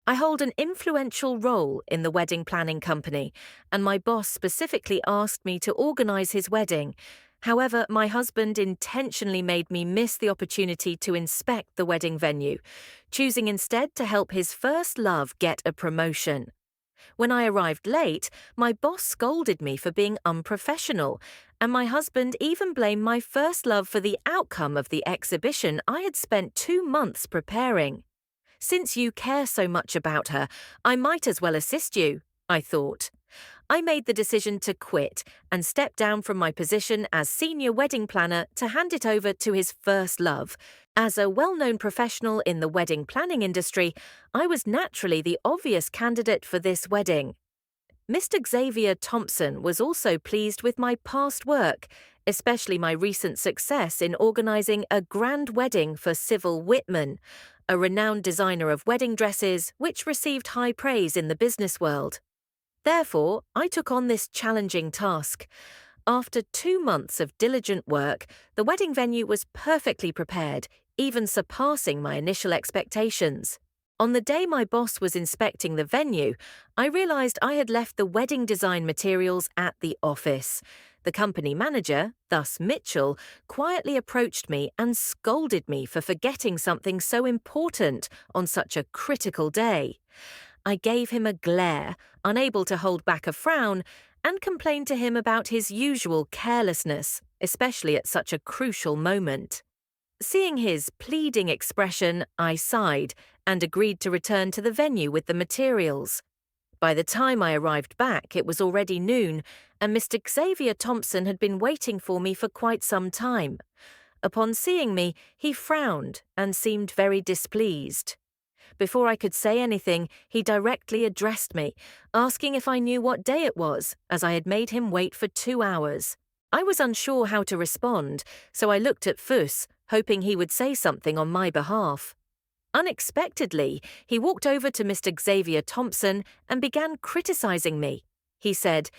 I hold an influential role in the wedding planning company, and my boss specifically asked me to organize his wedding. However, my husband intentionally made me miss the opportunity to inspect the wedding venue, choosing instead to help his first love get a promotion. When I arrived late, my boss scolded me for being unprofessional, and my husband even blamed my first love for the outcome of the exhibition I had spent 2 months preparing. Since you care so much about her, I might as well assist you, I thought. I made the decision to quit and step down from my position as senior wedding planner to hand it over to his first love. As a well-known professional in the wedding planning industry, I was naturally the obvious candidate for this wedding. Mr. Xavier Thompson was also pleased with my past work, especially my recent success in organizing a grand wedding for Civil Whitman, a renowned designer of wedding dresses which received high praise in the business world. Therefore, I took on this challenging task. After 2 months of diligent work, the wedding venue was perfectly prepared, even surpassing my initial expectations. On the day my boss was inspecting the venue, I realized I had left the wedding design materials at the office. The company manager, thus Mitchell, quietly approached me and scolded me for forgetting something so important on such a critical day. I gave him a glare, unable to hold back a frown, and complained to him about his usual carelessness, especially at such a crucial moment. Seeing his pleading expression, I sighed and agreed to return to the venue with the materials. By the time I arrived back, it was already noon, and Mr. Xavier Thompson had been waiting for me for quite some time. Upon seeing me, he frowned and seemed very displeased. Before I could say anything, he directly addressed me, asking if I knew what day it was, as I had made him wait for 2 hours. I was unsure how to respond, so I looked at Fuss, hoping he would say something on my behalf. Unexpectedly, he walked over to Mr. Xavier Thompson and began criticizing me. He said,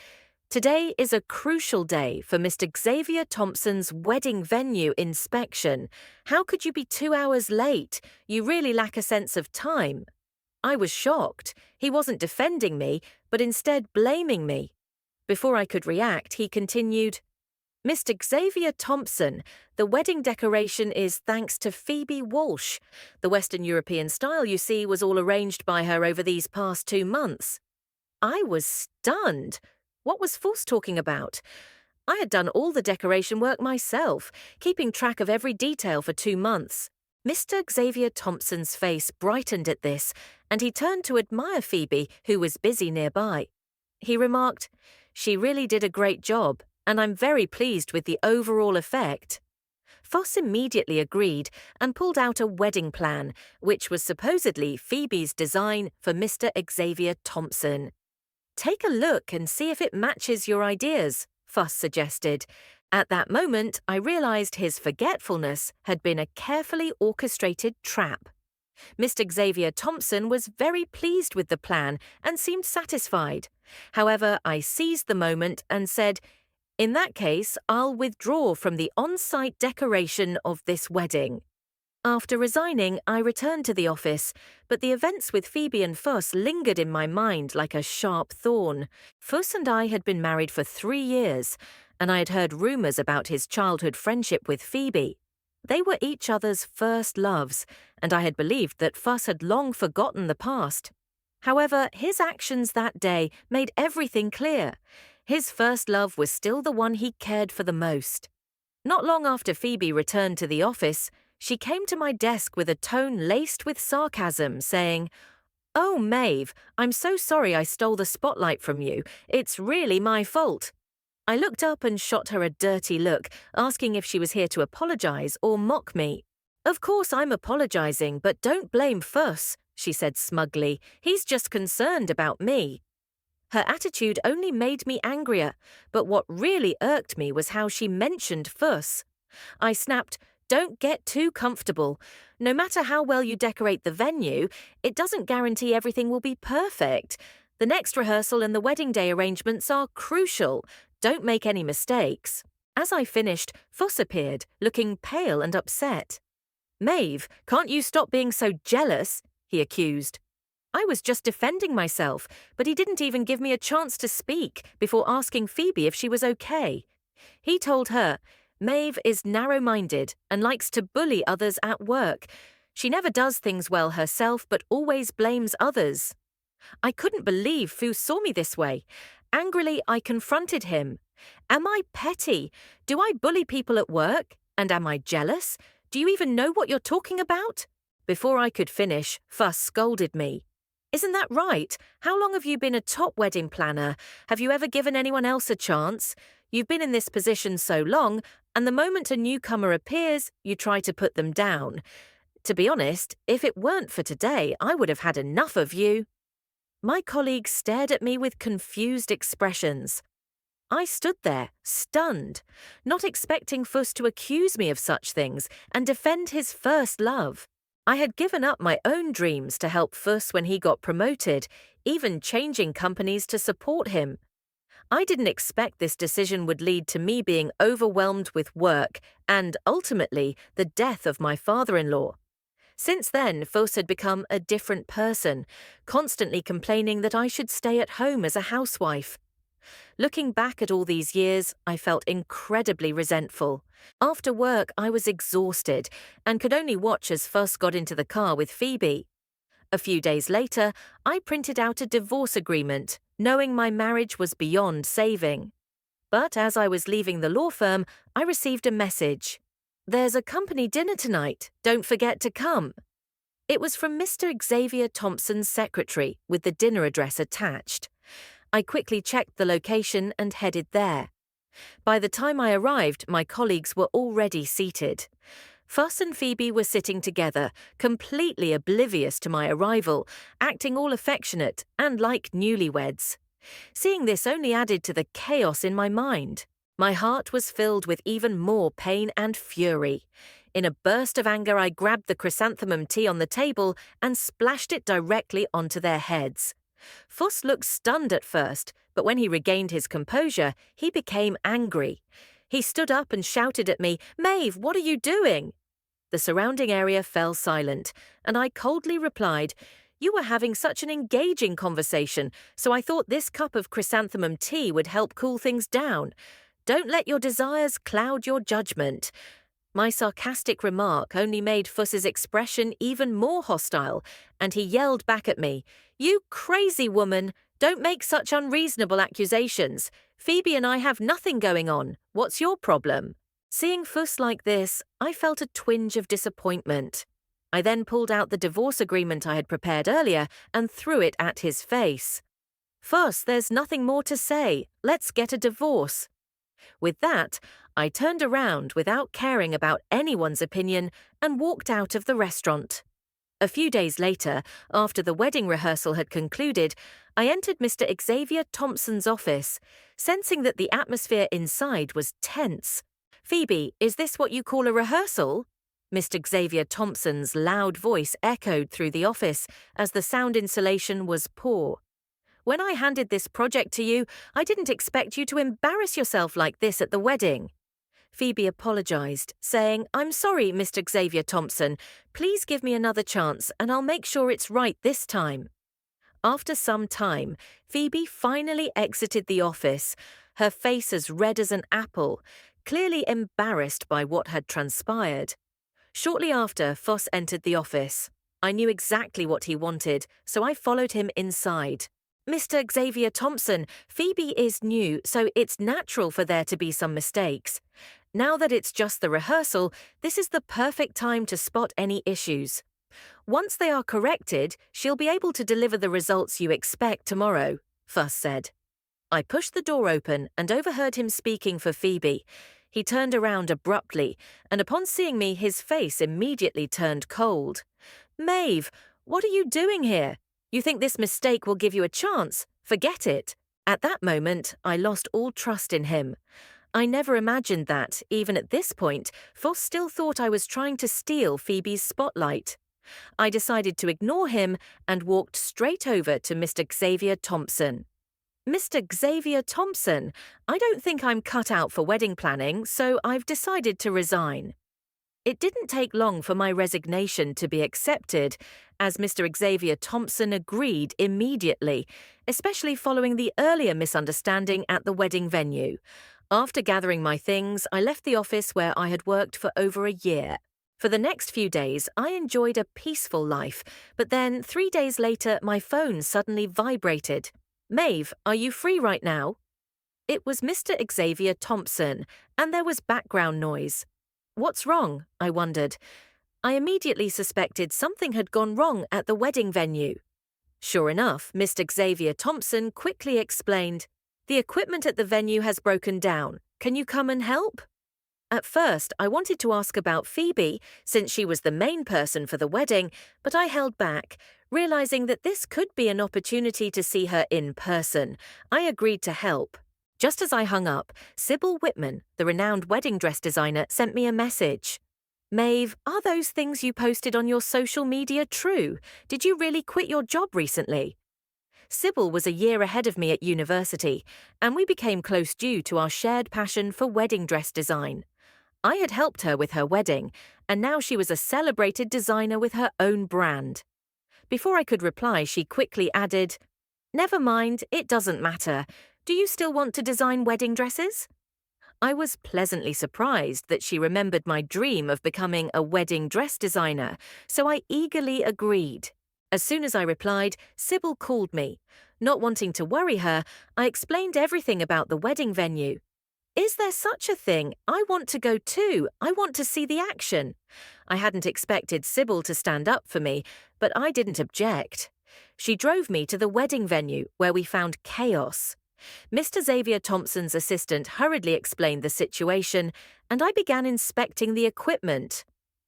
"Today is a crucial day for Mr. Xavier Thompson's wedding venue inspection. How could you be 2 hours late? You really lack a sense of time." I was shocked. He wasn't defending me, but instead blaming me. Before I could react, he continued, "Mr. Xavier Thompson, the wedding decoration is thanks to Phoebe Walsh. The Western European style, you see, was all arranged by her over these past 2 months." I was stunned. What was Fuss talking about? I had done all the decoration work myself, keeping track of every detail for 2 months. Mr. Xavier Thompson's face brightened at this, and he turned to admire Phoebe, who was busy nearby. He remarked, "She really did a great job, and I'm very pleased with the overall effect." Fuss immediately agreed and pulled out a wedding plan, which was supposedly Phoebe's design for Mr. Xavier Thompson. "Take a look and see if it matches your ideas," Fuss suggested. At that moment, I realized his forgetfulness had been a carefully orchestrated trap. Mr. Xavier Thompson was very pleased with the plan and seemed satisfied. However, I seized the moment and said, "In that case, I'll withdraw from the on-site decoration of this wedding." After resigning, I returned to the office, but the events with Phoebe and Fuss lingered in my mind like a sharp thorn. Fuss and I had been married for 3 years, and I had heard rumors about his childhood friendship with Phoebe. They were each other's first loves, and I had believed that Fuss had long forgotten the past. However, his actions that day made everything clear. His first love was still the one he cared for the most. Not long after Phoebe returned to the office, she came to my desk with a tone laced with sarcasm, saying, "Oh, Maeve, I'm so sorry I stole the spotlight from you. It's really my fault." I looked up and shot her a dirty look, asking if she was here to apologize or mock me. "Of course I'm apologizing, but don't blame Fuss," she said smugly. "He's just concerned about me." Her attitude only made me angrier, but what really irked me was how she mentioned Fuss. I snapped, "Don't get too comfortable. No matter how well you decorate the venue, it doesn't guarantee everything will be perfect. The next rehearsal and the wedding day arrangements are crucial. Don't make any mistakes." As I finished, Fuss appeared, looking pale and upset. "Maeve, can't you stop being so jealous?" he accused. I was just defending myself, but he didn't even give me a chance to speak before asking Phoebe if she was okay. He told her, Maeve is narrow-minded and likes to bully others at work. She never does things well herself, but always blames others. I couldn't believe Fu saw me this way. Angrily, I confronted him. Am I petty? Do I bully people at work? And am I jealous? Do you even know what you're talking about? Before I could finish, Fuss scolded me. Isn't that right? How long have you been a top wedding planner? Have you ever given anyone else a chance? You've been in this position so long, and the moment a newcomer appears, you try to put them down. To be honest, if it weren't for today, I would have had enough of you. My colleagues stared at me with confused expressions. I stood there, stunned, not expecting Fuss to accuse me of such things and defend his first love. I had given up my own dreams to help Fuss when he got promoted, even changing companies to support him. I didn't expect this decision would lead to me being overwhelmed with work and, ultimately, the death of my father-in-law. Since then, Fuss had become a different person, constantly complaining that I should stay at home as a housewife. Looking back at all these years, I felt incredibly resentful. After work, I was exhausted and could only watch as Fuss got into the car with Phoebe. A few days later, I printed out a divorce agreement, knowing my marriage was beyond saving. But as I was leaving the law firm, I received a message. There's a company dinner tonight. Don't forget to come. It was from Mr. Xavier Thompson's secretary, with the dinner address attached. I quickly checked the location and headed there. By the time I arrived, my colleagues were already seated. Fuss and Phoebe were sitting together, completely oblivious to my arrival, acting all affectionate and like newlyweds. Seeing this only added to the chaos in my mind. My heart was filled with even more pain and fury. In a burst of anger, I grabbed the chrysanthemum tea on the table and splashed it directly onto their heads. Fuss looked stunned at first, but when he regained his composure, he became angry. He stood up and shouted at me, "Maeve, what are you doing?" The surrounding area fell silent, and I coldly replied, "You were having such an engaging conversation, so I thought this cup of chrysanthemum tea would help cool things down. Don't let your desires cloud your judgment." My sarcastic remark only made Fuss's expression even more hostile, and he yelled back at me, "You crazy woman! Don't make such unreasonable accusations. Phoebe and I have nothing going on. What's your problem?" Seeing Fuss like this, I felt a twinge of disappointment. I then pulled out the divorce agreement I had prepared earlier and threw it at his face. "Fuss, there's nothing more to say. Let's get a divorce." With that, I turned around without caring about anyone's opinion and walked out of the restaurant. A few days later, after the wedding rehearsal had concluded, I entered Mr. Xavier Thompson's office, sensing that the atmosphere inside was tense. "Phoebe, is this what you call a rehearsal?" Mr. Xavier Thompson's loud voice echoed through the office as the sound insulation was poor. "When I handed this project to you, I didn't expect you to embarrass yourself like this at the wedding." Phoebe apologized, saying, "I'm sorry, Mr. Xavier Thompson. Please give me another chance and I'll make sure it's right this time." After some time, Phoebe finally exited the office, her face as red as an apple, clearly embarrassed by what had transpired. Shortly after, Fuss entered the office. I knew exactly what he wanted, so I followed him inside. "Mr. Xavier Thompson, Phoebe is new, so it's natural for there to be some mistakes. Now that it's just the rehearsal, this is the perfect time to spot any issues. Once they are corrected, she'll be able to deliver the results you expect tomorrow," Fuss said. I pushed the door open and overheard him speaking for Phoebe. He turned around abruptly, and upon seeing me, his face immediately turned cold. "Maeve, what are you doing here? You think this mistake will give you a chance? Forget it." At that moment, I lost all trust in him. I never imagined that, even at this point, Fuss still thought I was trying to steal Phoebe's spotlight. I decided to ignore him and walked straight over to Mr. Xavier Thompson. "Mr. Xavier Thompson, I don't think I'm cut out for wedding planning, so I've decided to resign." It didn't take long for my resignation to be accepted, as Mr. Xavier Thompson agreed immediately, especially following the earlier misunderstanding at the wedding venue. After gathering my things, I left the office where I had worked for over a year. For the next few days, I enjoyed a peaceful life, but then 3 days later, my phone suddenly vibrated. "Maeve, are you free right now?" It was Mr. Xavier Thompson, and there was background noise. "What's wrong?" I wondered. I immediately suspected something had gone wrong at the wedding venue. Sure enough, Mr. Xavier Thompson quickly explained, "The equipment at the venue has broken down. Can you come and help?" At first, I wanted to ask about Phoebe, since she was the main person for the wedding, but I held back, realizing that this could be an opportunity to see her in person. I agreed to help. Just as I hung up, Sybil Whitman, the renowned wedding dress designer, sent me a message. "Maeve, are those things you posted on your social media true? Did you really quit your job recently?" Sybil was a year ahead of me at university, and we became close due to our shared passion for wedding dress design. I had helped her with her wedding, and now she was a celebrated designer with her own brand. Before I could reply, she quickly added, "Never mind, it doesn't matter. Do you still want to design wedding dresses?" I was pleasantly surprised that she remembered my dream of becoming a wedding dress designer, so I eagerly agreed. As soon as I replied, Sybil called me. Not wanting to worry her, I explained everything about the wedding venue. "Is there such a thing? I want to go too. I want to see the action." I hadn't expected Sybil to stand up for me, but I didn't object. She drove me to the wedding venue, where we found chaos. Mr. Xavier Thompson's assistant hurriedly explained the situation, and I began inspecting the equipment.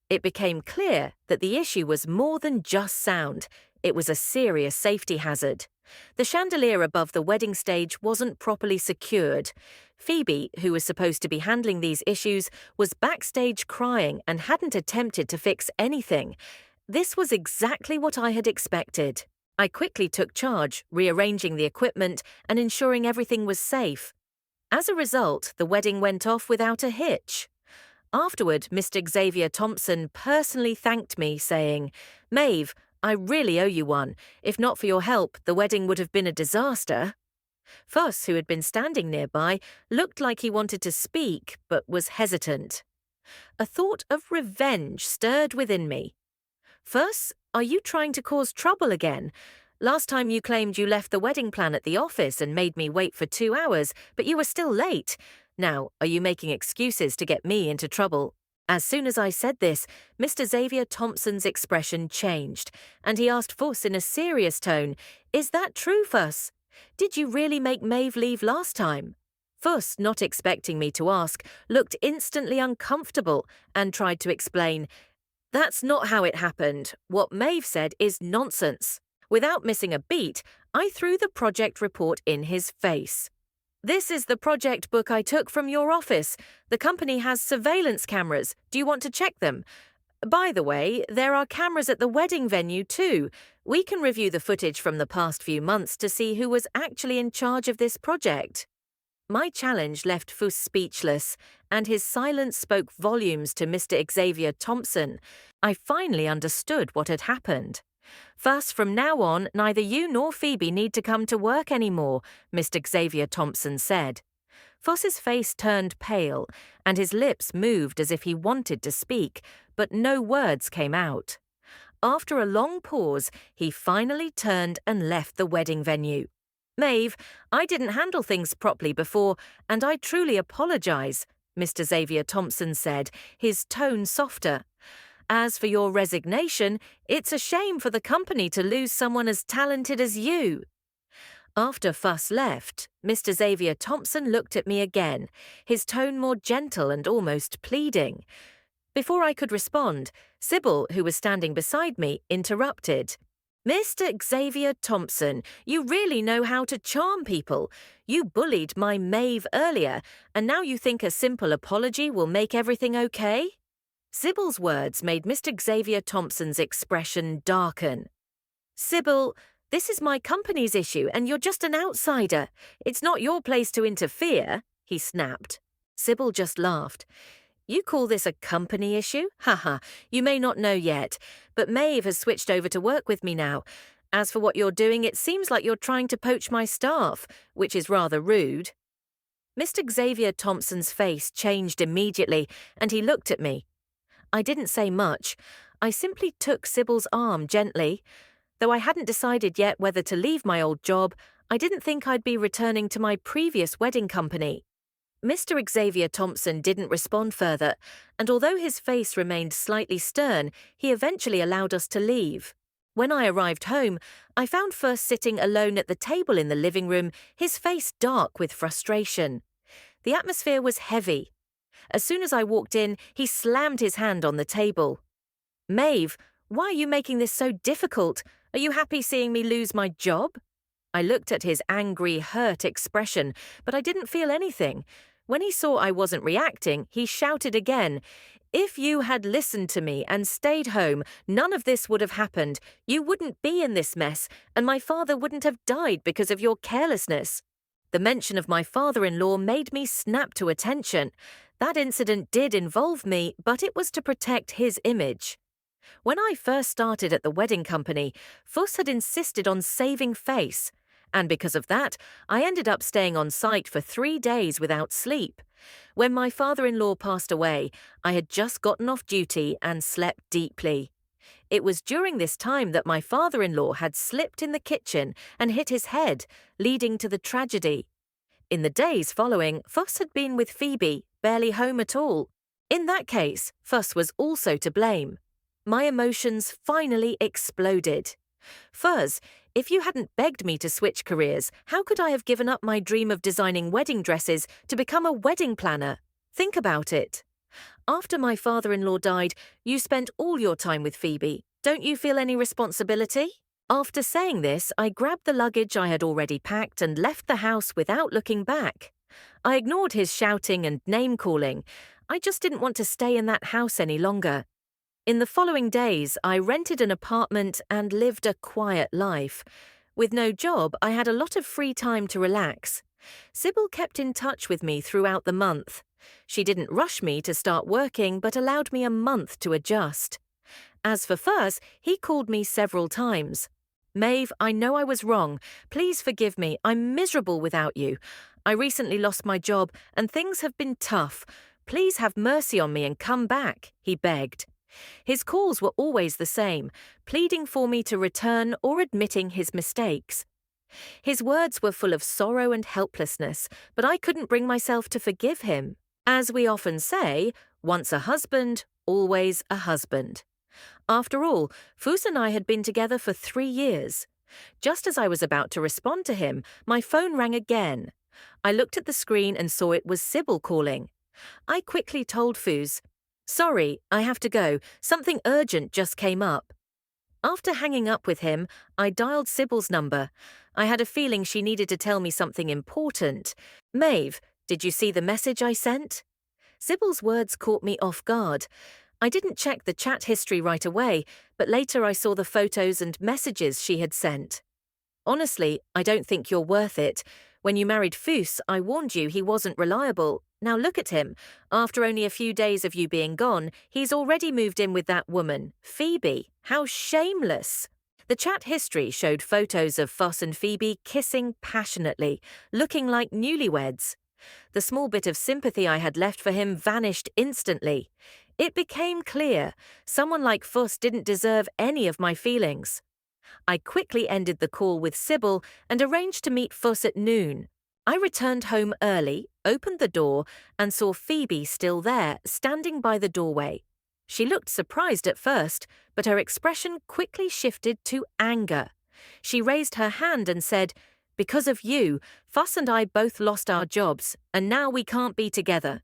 It became clear that the issue was more than just sound. It was a serious safety hazard. The chandelier above the wedding stage wasn't properly secured. Phoebe, who was supposed to be handling these issues, was backstage crying and hadn't attempted to fix anything. This was exactly what I had expected. I quickly took charge, rearranging the equipment and ensuring everything was safe. As a result, the wedding went off without a hitch. Afterward, Mr. Xavier Thompson personally thanked me, saying, "Maeve, I really owe you one. If not for your help, the wedding would have been a disaster." Fuss, who had been standing nearby, looked like he wanted to speak, but was hesitant. A thought of revenge stirred within me. "Fuss, are you trying to cause trouble again? Last time you claimed you left the wedding plan at the office and made me wait for 2 hours, but you were still late. Now, are you making excuses to get me into trouble?" As soon as I said this, Mr. Xavier Thompson's expression changed, and he asked Fuss in a serious tone, "Is that true, Fuss? Did you really make Maeve leave last time?" Fuss, not expecting me to ask, looked instantly uncomfortable and tried to explain, "That's not how it happened. What Maeve said is nonsense." Without missing a beat, I threw the project report in his face. "This is the project book I took from your office. The company has surveillance cameras. Do you want to check them? By the way, there are cameras at the wedding venue too. We can review the footage from the past few months to see who was actually in charge of this project." My challenge left Fuss speechless, and his silence spoke volumes to Mr. Xavier Thompson. I finally understood what had happened. "Fuss, from now on, neither you nor Phoebe need to come to work anymore," Mr. Xavier Thompson said. Fuss's face turned pale, and his lips moved as if he wanted to speak, but no words came out. After a long pause, he finally turned and left the wedding venue. "Maeve, I didn't handle things properly before, and I truly apologize," Mr. Xavier Thompson said, his tone softer. "As for your resignation, it's a shame for the company to lose someone as talented as you." After Fuss left, Mr. Xavier Thompson looked at me again, his tone more gentle and almost pleading. Before I could respond, Sybil, who was standing beside me, interrupted. "Mr. Xavier Thompson, you really know how to charm people. You bullied my Maeve earlier, and now you think a simple apology will make everything okay?" Sybil's words made Mr. Xavier Thompson's expression darken. "Sybil, this is my company's issue, and you're just an outsider. It's not your place to interfere," he snapped. Sybil just laughed. You call this a company issue? Haha, you may not know yet, but Maeve has switched over to work with me now. As for what you're doing, it seems like you're trying to poach my staff, which is rather rude. Mr. Xavier Thompson's face changed immediately, and he looked at me. I didn't say much. I simply took Sybil's arm gently. Though I hadn't decided yet whether to leave my old job, I didn't think I'd be returning to my previous wedding company. Mr. Xavier Thompson didn't respond further, and although his face remained slightly stern, he eventually allowed us to leave. When I arrived home, I found Fuss sitting alone at the table in the living room, his face dark with frustration. The atmosphere was heavy. As soon as I walked in, he slammed his hand on the table. "Maeve, why are you making this so difficult? Are you happy seeing me lose my job?" I looked at his angry, hurt expression, but I didn't feel anything. When he saw I wasn't reacting, he shouted again, "If you had listened to me and stayed home, none of this would have happened. You wouldn't be in this mess, and my father wouldn't have died because of your carelessness." The mention of my father-in-law made me snap to attention. That incident did involve me, but it was to protect his image. When I first started at the wedding company, Fuss had insisted on saving face, and because of that, I ended up staying on site for 3 days without sleep. When my father-in-law passed away, I had just gotten off duty and slept deeply. It was during this time that my father-in-law had slipped in the kitchen and hit his head, leading to the tragedy. In the days following, Fuss had been with Phoebe, barely home at all. In that case, Fuss was also to blame. My emotions finally exploded. Fuzz, if you hadn't begged me to switch careers, how could I have given up my dream of designing wedding dresses to become a wedding planner? Think about it. After my father-in-law died, you spent all your time with Phoebe. Don't you feel any responsibility? After saying this, I grabbed the luggage I had already packed and left the house without looking back. I ignored his shouting and name-calling. I just didn't want to stay in that house any longer. In the following days, I rented an apartment and lived a quiet life. With no job, I had a lot of free time to relax. Sybil kept in touch with me throughout the month. She didn't rush me to start working, but allowed me a month to adjust. As for Fuss, he called me several times. "Maeve, I know I was wrong. Please forgive me. I'm miserable without you. I recently lost my job, and things have been tough. Please have mercy on me and come back," he begged. His calls were always the same, pleading for me to return or admitting his mistakes. His words were full of sorrow and helplessness, but I couldn't bring myself to forgive him. As we often say, once a husband, always a husband. After all, Fuss and I had been together for 3 years. Just as I was about to respond to him, my phone rang again. I looked at the screen and saw it was Sybil calling. I quickly told Fuss, "Sorry, I have to go. Something urgent just came up." After hanging up with him, I dialed Sybil's number. I had a feeling she needed to tell me something important. "Maeve, did you see the message I sent?" Sybil's words caught me off guard. I didn't check the chat history right away, but later I saw the photos and messages she had sent. "Honestly, I don't think you're worth it. When you married Fuss, I warned you he wasn't reliable. Now look at him. After only a few days of you being gone, he's already moved in with that woman, Phoebe. How shameless." The chat history showed photos of Fuss and Phoebe kissing passionately, looking like newlyweds. The small bit of sympathy I had left for him vanished instantly. It became clear someone like Fuss didn't deserve any of my feelings. I quickly ended the call with Sybil and arranged to meet Fuss at noon. I returned home early, opened the door, and saw Phoebe still there, standing by the doorway. She looked surprised at first, but her expression quickly shifted to anger. She raised her hand and said, "Because of you, Fuss and I both lost our jobs, and now we can't be together."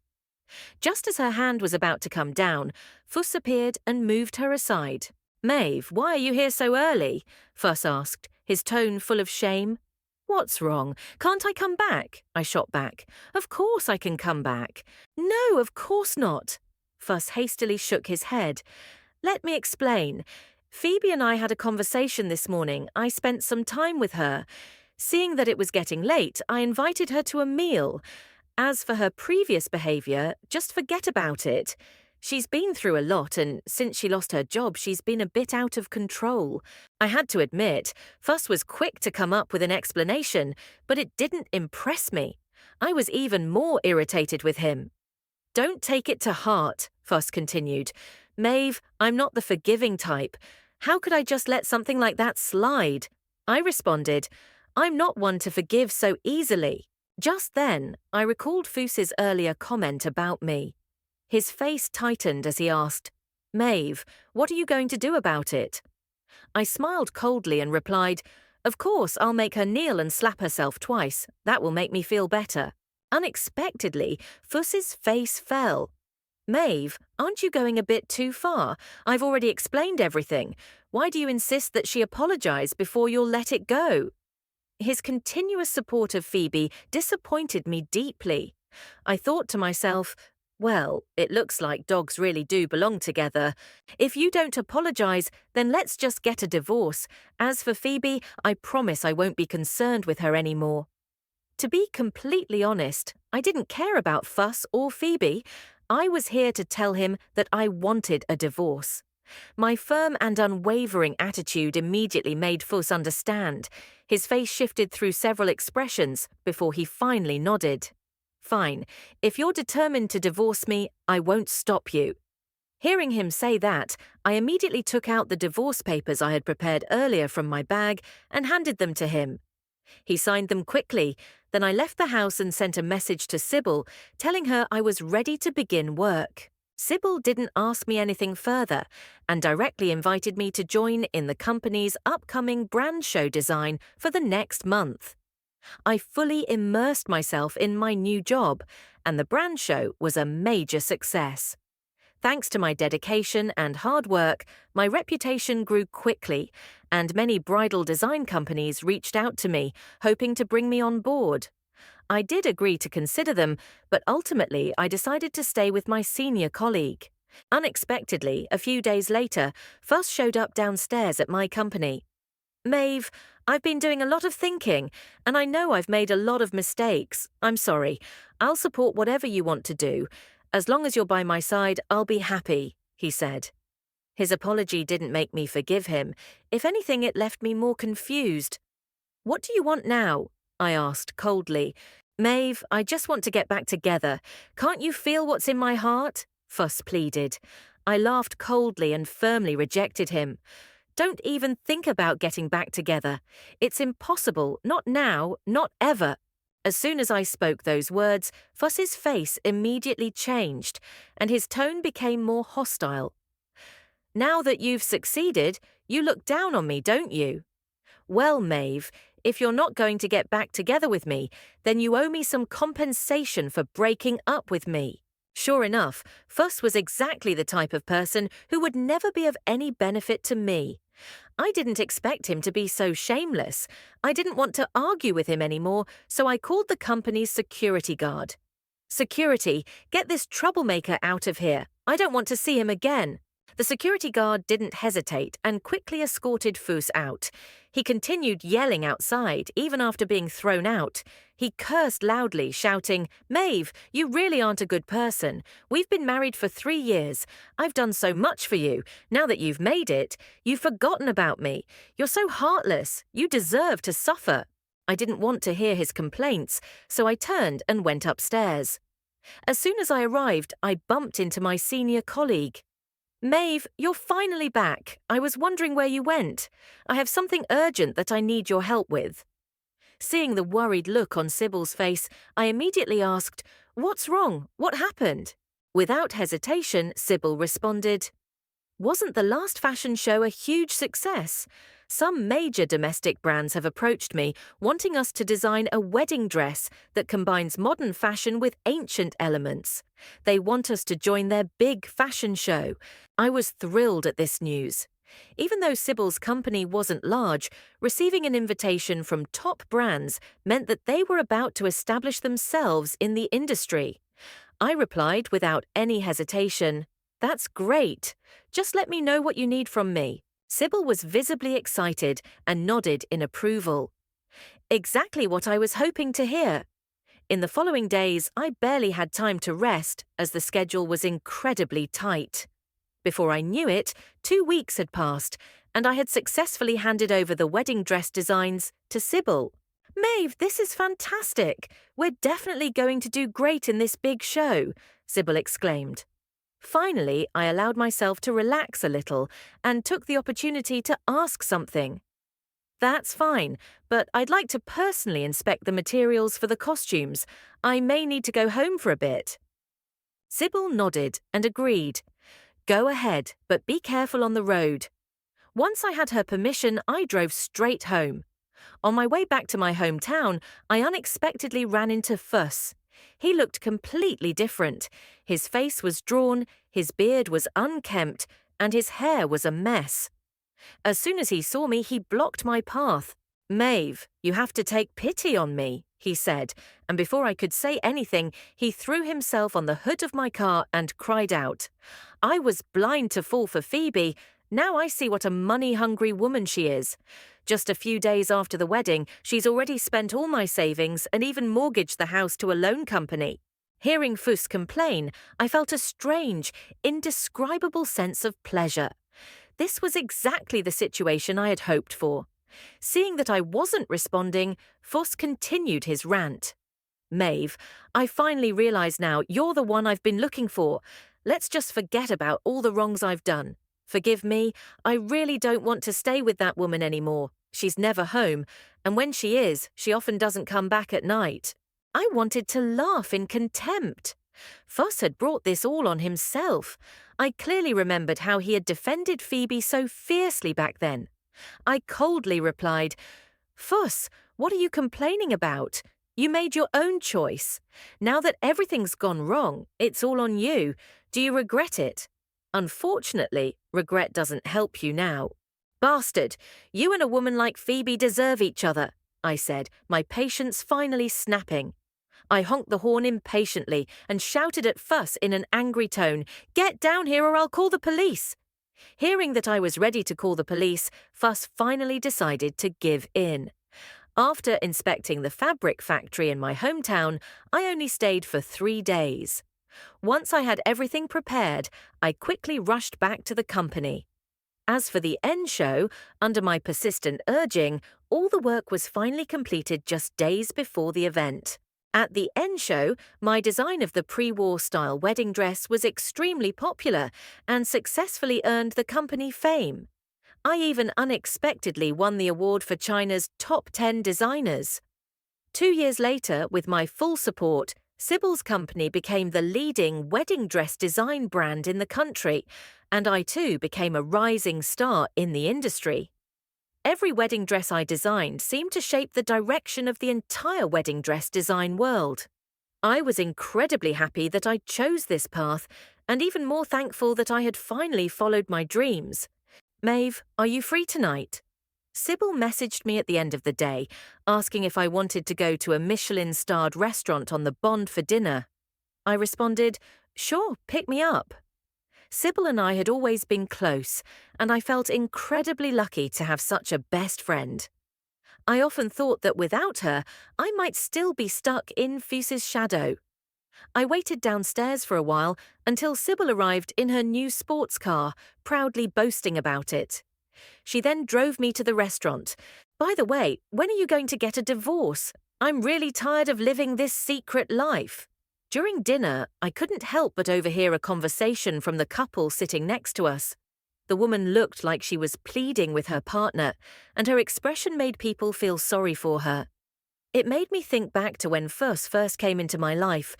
Just as her hand was about to come down, Fuss appeared and moved her aside. "Maeve, why are you here so early?" Fuss asked, his tone full of shame. "What's wrong? Can't I come back?" I shot back. "Of course I can come back." "No, of course not." Fuss hastily shook his head. "Let me explain. Phoebe and I had a conversation this morning. I spent some time with her. Seeing that it was getting late, I invited her to a meal. As for her previous behaviour, just forget about it. She's been through a lot, and since she lost her job, she's been a bit out of control. I had to admit, Fuss was quick to come up with an explanation, but it didn't impress me. I was even more irritated with him. Don't take it to heart, Fuss continued. Maeve, I'm not the forgiving type. How could I just let something like that slide? I responded, I'm not one to forgive so easily. Just then, I recalled Fuss's earlier comment about me. His face tightened as he asked, Maeve, what are you going to do about it? I smiled coldly and replied, Of course, I'll make her kneel and slap herself twice. That will make me feel better. Unexpectedly, Fuss's face fell. Maeve, aren't you going a bit too far? I've already explained everything. Why do you insist that she apologize before you'll let it go? His continuous support of Phoebe disappointed me deeply. I thought to myself, well, it looks like dogs really do belong together. If you don't apologize, then let's just get a divorce. As for Phoebe, I promise I won't be concerned with her anymore. To be completely honest, I didn't care about Fuss or Phoebe. I was here to tell him that I wanted a divorce. My firm and unwavering attitude immediately made Fuss understand. His face shifted through several expressions before he finally nodded. Fine, if you're determined to divorce me, I won't stop you. Hearing him say that, I immediately took out the divorce papers I had prepared earlier from my bag and handed them to him. He signed them quickly, then I left the house and sent a message to Sybil, telling her I was ready to begin work. Sybil didn't ask me anything further and directly invited me to join in the company's upcoming brand show design for the next month. I fully immersed myself in my new job, and the brand show was a major success. Thanks to my dedication and hard work, my reputation grew quickly, and many bridal design companies reached out to me, hoping to bring me on board. I did agree to consider them, but ultimately I decided to stay with my senior colleague. Unexpectedly, a few days later, Fuss showed up downstairs at my company. Maeve, I've been doing a lot of thinking, and I know I've made a lot of mistakes. I'm sorry. I'll support whatever you want to do. As long as you're by my side, I'll be happy, he said. His apology didn't make me forgive him. If anything, it left me more confused. What do you want now? I asked coldly. Maeve, I just want to get back together. Can't you feel what's in my heart? Fuss pleaded. I laughed coldly and firmly rejected him. Don't even think about getting back together. It's impossible, not now, not ever. As soon as I spoke those words, Fuss's face immediately changed, and his tone became more hostile. Now that you've succeeded, you look down on me, don't you? Well, Maeve, if you're not going to get back together with me, then you owe me some compensation for breaking up with me. Sure enough, Fuss was exactly the type of person who would never be of any benefit to me. I didn't expect him to be so shameless. I didn't want to argue with him anymore, so I called the company's security guard. Security, get this troublemaker out of here. I don't want to see him again. The security guard didn't hesitate and quickly escorted Fuss out. He continued yelling outside, even after being thrown out. He cursed loudly, shouting, Maeve, you really aren't a good person. We've been married for 3 years. I've done so much for you. Now that you've made it, you've forgotten about me. You're so heartless. You deserve to suffer. I didn't want to hear his complaints, so I turned and went upstairs. As soon as I arrived, I bumped into my senior colleague. Maeve, you're finally back. I was wondering where you went. I have something urgent that I need your help with. Seeing the worried look on Sybil's face, I immediately asked, What's wrong? What happened? Without hesitation, Sybil responded, Wasn't the last fashion show a huge success? Some major domestic brands have approached me, wanting us to design a wedding dress that combines modern fashion with ancient elements. They want us to join their big fashion show. I was thrilled at this news. Even though Sybil's company wasn't large, receiving an invitation from top brands meant that they were about to establish themselves in the industry. I replied without any hesitation, That's great. Just let me know what you need from me. Sybil was visibly excited and nodded in approval. Exactly what I was hoping to hear. In the following days, I barely had time to rest as the schedule was incredibly tight. Before I knew it, 2 weeks had passed, and I had successfully handed over the wedding dress designs to Sybil. "Maeve, this is fantastic! We're definitely going to do great in this big show," Sybil exclaimed. Finally, I allowed myself to relax a little and took the opportunity to ask something. "That's fine, but I'd like to personally inspect the materials for the costumes. I may need to go home for a bit." Sybil nodded and agreed. "Go ahead, but be careful on the road." Once I had her permission, I drove straight home. On my way back to my hometown, I unexpectedly ran into Fuss. He looked completely different. His face was drawn, his beard was unkempt, and his hair was a mess. As soon as he saw me, he blocked my path. "Maeve, you have to take pity on me," he said, and before I could say anything, he threw himself on the hood of my car and cried out. "I was blind to fall for Phoebe. Now I see what a money-hungry woman she is. Just a few days after the wedding, she's already spent all my savings and even mortgaged the house to a loan company." Hearing Fuss complain, I felt a strange, indescribable sense of pleasure. This was exactly the situation I had hoped for. Seeing that I wasn't responding, Fuss continued his rant. "Maeve, I finally realize now you're the one I've been looking for. Let's just forget about all the wrongs I've done. Forgive me, I really don't want to stay with that woman anymore. She's never home, and when she is, she often doesn't come back at night." I wanted to laugh in contempt. Fuss had brought this all on himself. I clearly remembered how he had defended Phoebe so fiercely back then. I coldly replied, "Fuss, what are you complaining about? You made your own choice. Now that everything's gone wrong, it's all on you. Do you regret it?" Unfortunately, regret doesn't help you now. "Bastard, you and a woman like Phoebe deserve each other," I said, my patience finally snapping. I honked the horn impatiently and shouted at Fuss in an angry tone, "Get down here or I'll call the police." Hearing that I was ready to call the police, Fuss finally decided to give in. After inspecting the fabric factory in my hometown, I only stayed for 3 days. Once I had everything prepared, I quickly rushed back to the company. As for the end show, under my persistent urging, all the work was finally completed just days before the event. At the end show, my design of the pre-war style wedding dress was extremely popular and successfully earned the company fame. I even unexpectedly won the award for China's top 10 designers. 2 years later, with my full support, Sybil's company became the leading wedding dress design brand in the country, and I too became a rising star in the industry. Every wedding dress I designed seemed to shape the direction of the entire wedding dress design world. I was incredibly happy that I chose this path, and even more thankful that I had finally followed my dreams. "Maeve, are you free tonight?" Sybil messaged me at the end of the day, asking if I wanted to go to a Michelin-starred restaurant on the Bond for dinner. I responded, "Sure, pick me up." Sybil and I had always been close, and I felt incredibly lucky to have such a best friend. I often thought that without her, I might still be stuck in Fuss's shadow. I waited downstairs for a while until Sybil arrived in her new sports car, proudly boasting about it. She then drove me to the restaurant. "By the way, when are you going to get a divorce? I'm really tired of living this secret life." During dinner, I couldn't help but overhear a conversation from the couple sitting next to us. The woman looked like she was pleading with her partner, and her expression made people feel sorry for her. It made me think back to when Fuss first came into my life.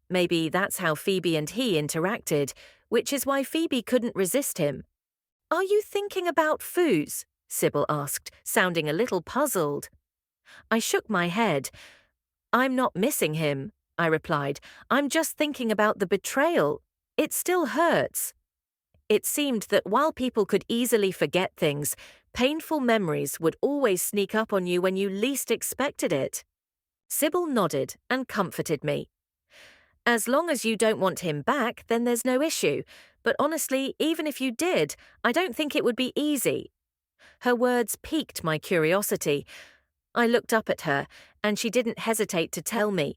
Maybe that's how Phoebe and he interacted, which is why Phoebe couldn't resist him. "Are you thinking about Fuss?" Sybil asked, sounding a little puzzled. I shook my head. "I'm not missing him," I replied. "I'm just thinking about the betrayal. It still hurts." It seemed that while people could easily forget things, painful memories would always sneak up on you when you least expected it. Sybil nodded and comforted me. "As long as you don't want him back, then there's no issue. But honestly, even if you did, I don't think it would be easy." Her words piqued my curiosity. I looked up at her, and she didn't hesitate to tell me.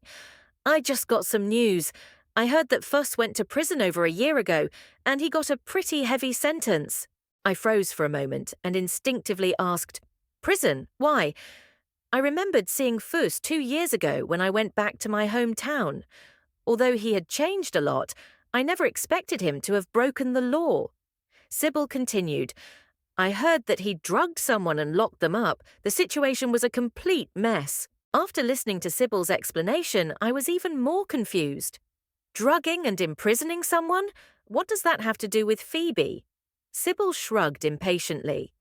I just got some news. I heard that Fuss went to prison over a year ago, and he got a pretty heavy sentence. I froze for a moment and instinctively asked, Prison? Why? I remembered seeing Fuss 2 years ago when I went back to my hometown. Although he had changed a lot, I never expected him to have broken the law. Sybil continued, I heard that he drugged someone and locked them up. The situation was a complete mess. After listening to Sybil's explanation, I was even more confused. Drugging and imprisoning someone? What does that have to do with Phoebe? Sybil shrugged impatiently.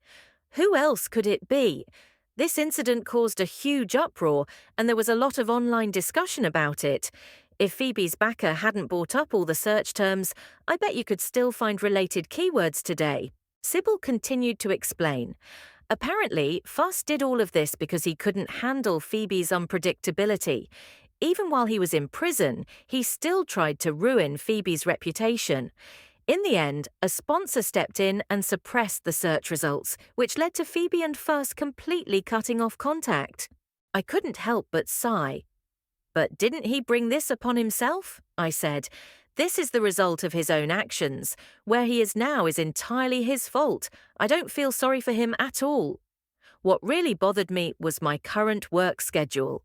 Who else could it be? This incident caused a huge uproar, and there was a lot of online discussion about it. If Phoebe's backer hadn't brought up all the search terms, I bet you could still find related keywords today. Sybil continued to explain. Apparently, Fuss did all of this because he couldn't handle Phoebe's unpredictability. Even while he was in prison, he still tried to ruin Phoebe's reputation. In the end, a sponsor stepped in and suppressed the search results, which led to Phoebe and Fuss completely cutting off contact. I couldn't help but sigh. But didn't he bring this upon himself? I said. This is the result of his own actions. Where he is now is entirely his fault. I don't feel sorry for him at all. What really bothered me was my current work schedule.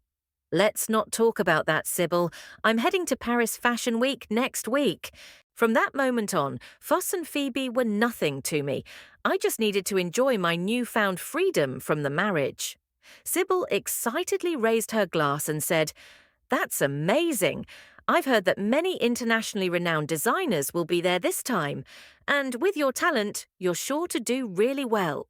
Let's not talk about that, Sybil. I'm heading to Paris Fashion Week next week. From that moment on, Fuss and Phoebe were nothing to me. I just needed to enjoy my newfound freedom from the marriage. Sybil excitedly raised her glass and said, That's amazing. I've heard that many internationally renowned designers will be there this time, and with your talent, you're sure to do really well.